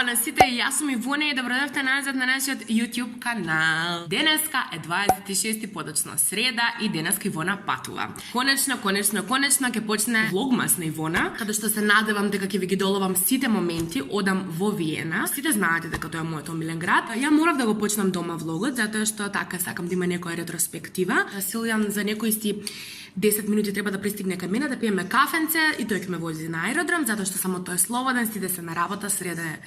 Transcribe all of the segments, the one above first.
на сите, јас сум Ивона и добродојавте назад на нашиот YouTube канал. Денеска е 26 подочна среда и денеска Ивона патува. Конечно ќе почне влогмас на Ивона, каде што се надевам дека ќе ви ги доловам сите моменти, одам во Виена. Сите знаете дека тоа е мојот омилен град. Ја морав да го почнам дома влогот, затоа што така сакам да има некоја ретроспектива. Силјан за некои си 10 минути треба да пристигне кај мене да пиеме кафенце и тој ќе ме вози на аеродром, затоа што само тој е слободен, сиде се на работа, среда е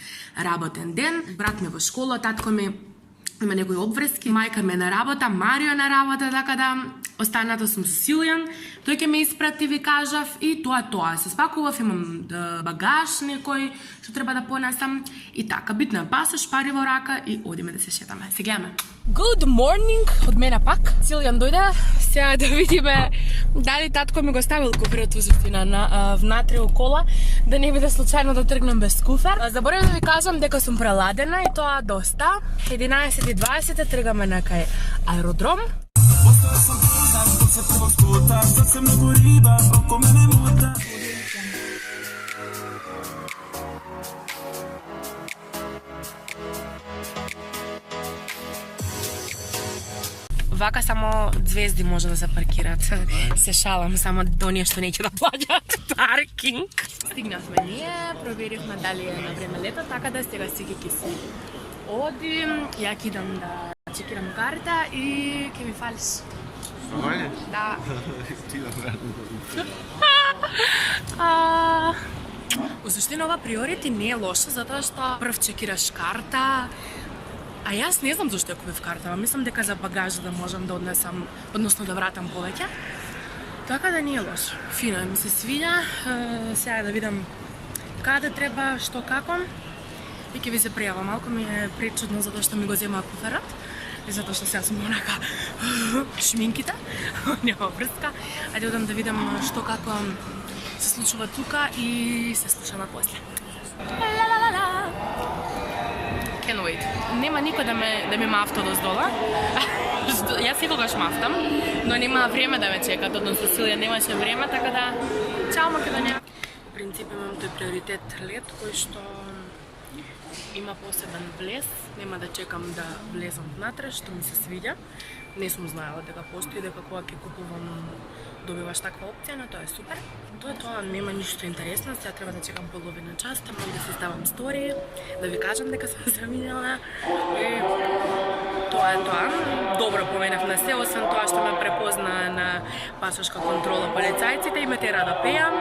работен ден. Брат ми во школа, татко ми има некои обврски, мајка ми е на работа, Марио на работа, така да останато сум со Силјан. Тој ќе ме испрати, ви кажав, и тоа е тоа. Се спакував, имам багаж некој што треба да понесам и така. Битно е пасош, пари во рака и одиме да се шетаме. Се гледаме. Good morning од мене пак. Силјан дојде. Сега да видиме дали татко ми го ставил куферот во суштина внатре у кола, да не биде случајно да тргнем без куфер. Заборавам да ви кажам дека сум преладена и тоа доста. 11:20 тргаме на кај аеродром. Вака само звезди може да се паркираат. Се шалам, само оние што неќе да плаќаат паркинг. Стигнавме ние, проверивме дали е на време лето, така да сега си ќе си одим. Ја ќе идам да чекирам карта и ќе ми фалиш. Доволен? Да. Ти да верно. Во суштина ова приорити не е лошо, затоа што прв чекираш карта. А јас не знам зашто ја купив картава. Мислам дека за багажа да можам да однесам, односно да вратам повеќе. Така да не е лошо. Фино, ми се свиѓа. Сега да видам каде треба, што како. И ќе ви се пријавам. Малку ми е пречудно затоа што ми го зема куферот. И затоа што сега сум онака шминките. Нема врска. Ајде одам да видам што како се случува тука и се слушаме после. Can't wait. Нема никој да ми мафта доздола. Јас секогаш мафтам, но нема време да ме чекат, односно Силија немаше време, така да чао Македонија. По принцип имам тој приоритет лет кој што има посебен влез, нема да чекам да влезам внатре, што ми се свиѓа. Не сум знаела дека постои, дека кога ќе купувам добиваш таква опција, но тоа е супер. Тоа нема ништо интересно, сега треба да чекам половина час, таму да се ставам стори, да ви кажам дека сум заминала. И тоа е тоа. Добро поменав на се, освен тоа што ме препозна на пасошка контрола полицајците и ме тера да пеам.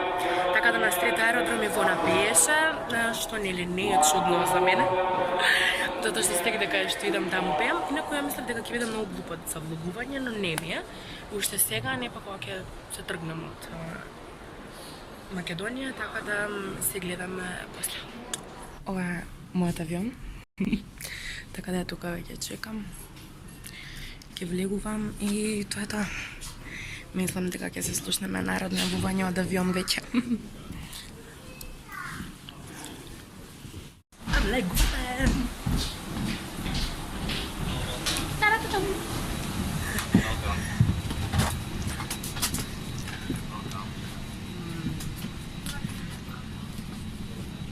Така да на стрет аеродром Ивона пееше, што нели не е чудно за мене. Затоа што стек дека што идам таму пеам, инаку ја мислев дека ќе бидам многу глупа за влогување, но не ми е. Уште сега, не па кога ќе се тргнем од Македонија, така да се гледаме после. Ова е мојот авион. Така да тука веќе чекам. Ќе влегувам и тоа е тоа. Мислам дека ќе се слушнеме народно јавување од авион веќе. Влегуваме!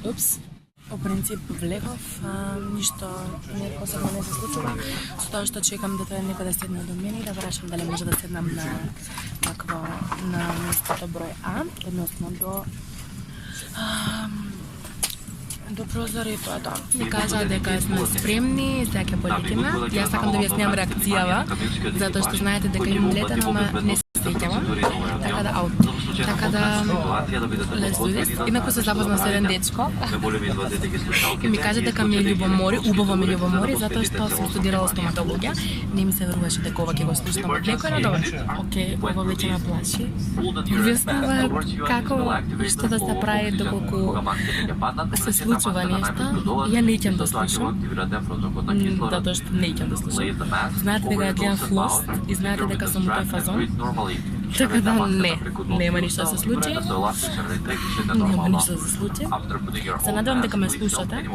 Упс. По принцип влегов, ништо не посебно не се случува, со тоа што чекам да некој да седне до мене и да прашам дали може да седнам на местото број А, односно до прозора и тоа. Ми кажа дека сме спремни, сега ќе полетиме. Јас сакам да ви јаснам реакцијава, затоа што знаете дека имам летен, ама не се сеќавам. Така да let's do this. Инаку се запозна со еден дечко и ми кажа дека ми е љубомори, убаво ми е ljubomори, затоа што сум студирала стоматологија. Не ми се веруваше дека ова ќе го слушнам од некој, но добро. Океј, ова веќе ме плаши. Објаснува како што да се прави доколку се случува нешто. Ја не ќам да слушам, затоа што не ќам да слушам. Знаете дека ја гледам Lost и знаете дека сум тој фазон. Така да нема ништо да се случи. Нема ништо да се случи. Се надевам дека ме слушате.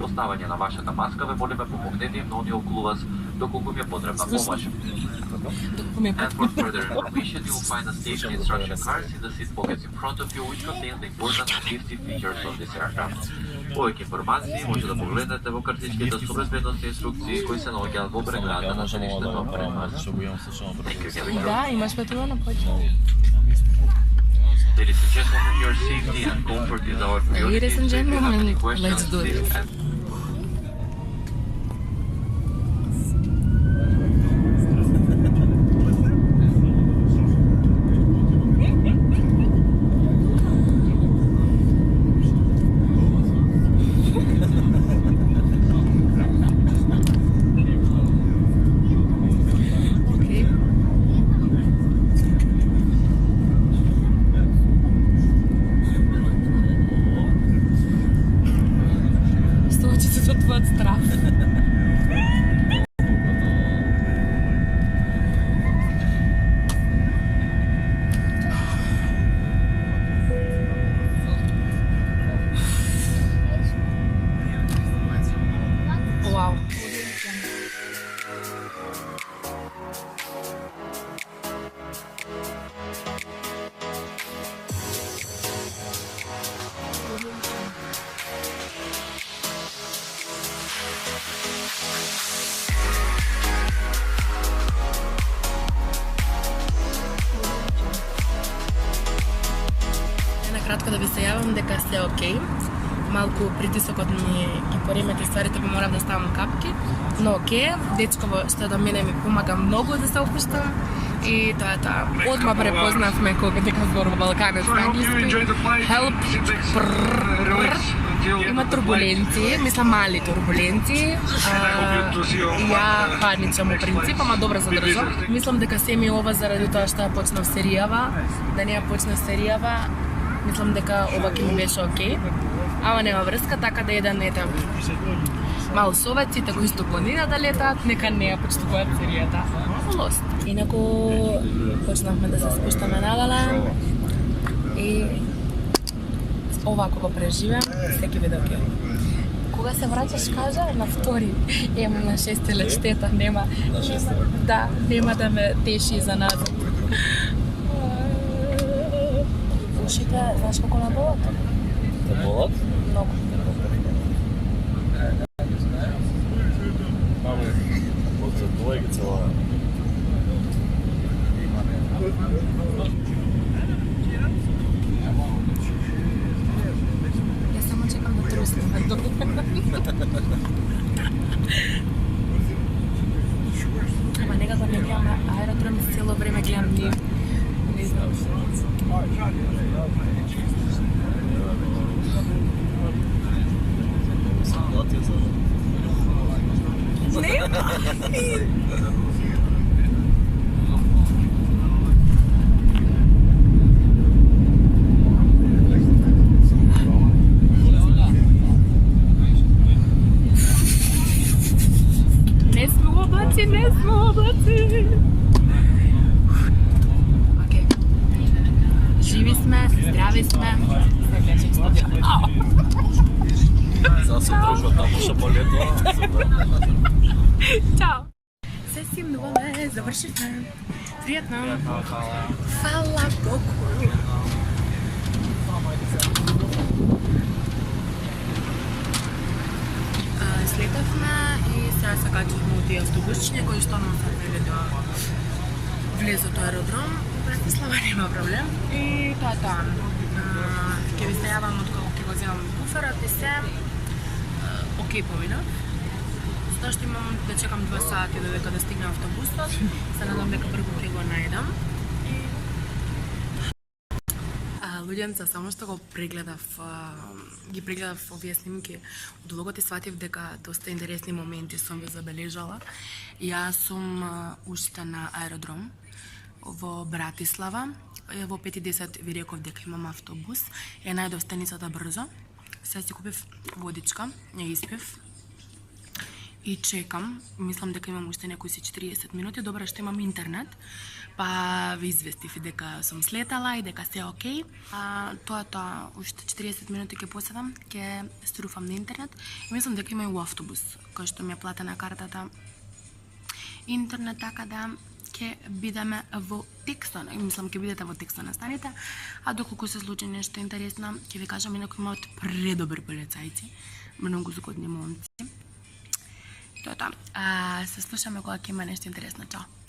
Поставање на вашата маска ве молиме помогнете им на оние околу вас доколку ви е потребна помош. Доколку ми е And for further information, you will find the safety instruction cards in the seat pockets in front of you, which contain the important safety features of this aircraft. Повеќе информации може да погледнете во картичките со безбедносни инструкции кои се наоѓаат во преградата на селиштето према. Да, имаш патувано почна. Ladies and gentlemen, your safety and comfort is our priority. Ladies and So if you have gentlemen, any questions, let's do please this. Случится тут вот страх. Вау. Накратко да ви се јавам дека се окей. Малку притисокот ми ги поремети стварите, па морам да ставам капки, но окей, дечково што до мене ми помага многу да се опуштам и тоа е тоа. Одма препознавме кога дека зборува балканец на англиски. Help. Има турбуленции, мислам мали турбуленции. Ја парничам у принцип, ама добро задржам. Мислам дека се ми ова заради тоа што ја почнав серијава, да не ја почнав серијава. Мислам дека ова ќе ми беше окей. Ама нема врска, така да еден етам мал совет, сите кои што планира да летаат, нека не ја почнуваат серијата. Лост. Инаку почнавме да се спуштаме надале и овако го преживеам, секи биде окей. Кога се враќаш, кажа, на втори, ема на 6 лет штета, нема да ме теши за назад. Ушите, знаеш колко ме болат? Те болат? Многу. Од двојка цела. Ја само чекам да трусне. Ама некако не гледам на аеродром, цело време гледам ние. Не знам. Не сме облаци. Окей. Живи сме, здрави сме. Сега се дружат таму што полетува. Чао! Се симнуваме, завршихме. Приятно! Фала Богу! Слетавме и сега се качивме од тие автобусчиња кои што нам се вели да влезат од аеродром. Братислава нема проблем. И тоа. Ќе ви се јавам од кога ќе го земам буферот и се. Окей, поминав. Затоа што имам да чекам 2 сати додека да стигне автобусот. Се надам дека прво ќе го најдам. Луѓенца, само што ги прегледав овие снимки, од улогот и сватив дека доста интересни моменти сум ви забележала. Јас сум уште на аеродром во Братислава. Во 5:10 ви реков дека имам автобус. Ја најдов станицата брзо. Сега си купив водичка, ја испив. И чекам, мислам дека имам уште некои 40 минути, добро што имам интернет, па ви известив и дека сум слетала и дека се окей. Тоа, уште 40 минути ќе поседам, ќе струфам на интернет и мислам дека има и автобус, кој што ми е платена картата интернет, така да ќе бидеме во текстот, мислам ќе бидете во текстот на станите, а доколку се случи нешто интересно, ќе ви кажам, инаку имаат предобри полицајци, многу зgodни момци. Тоа, се слушаме кога ќе има нешто интересно. Чао!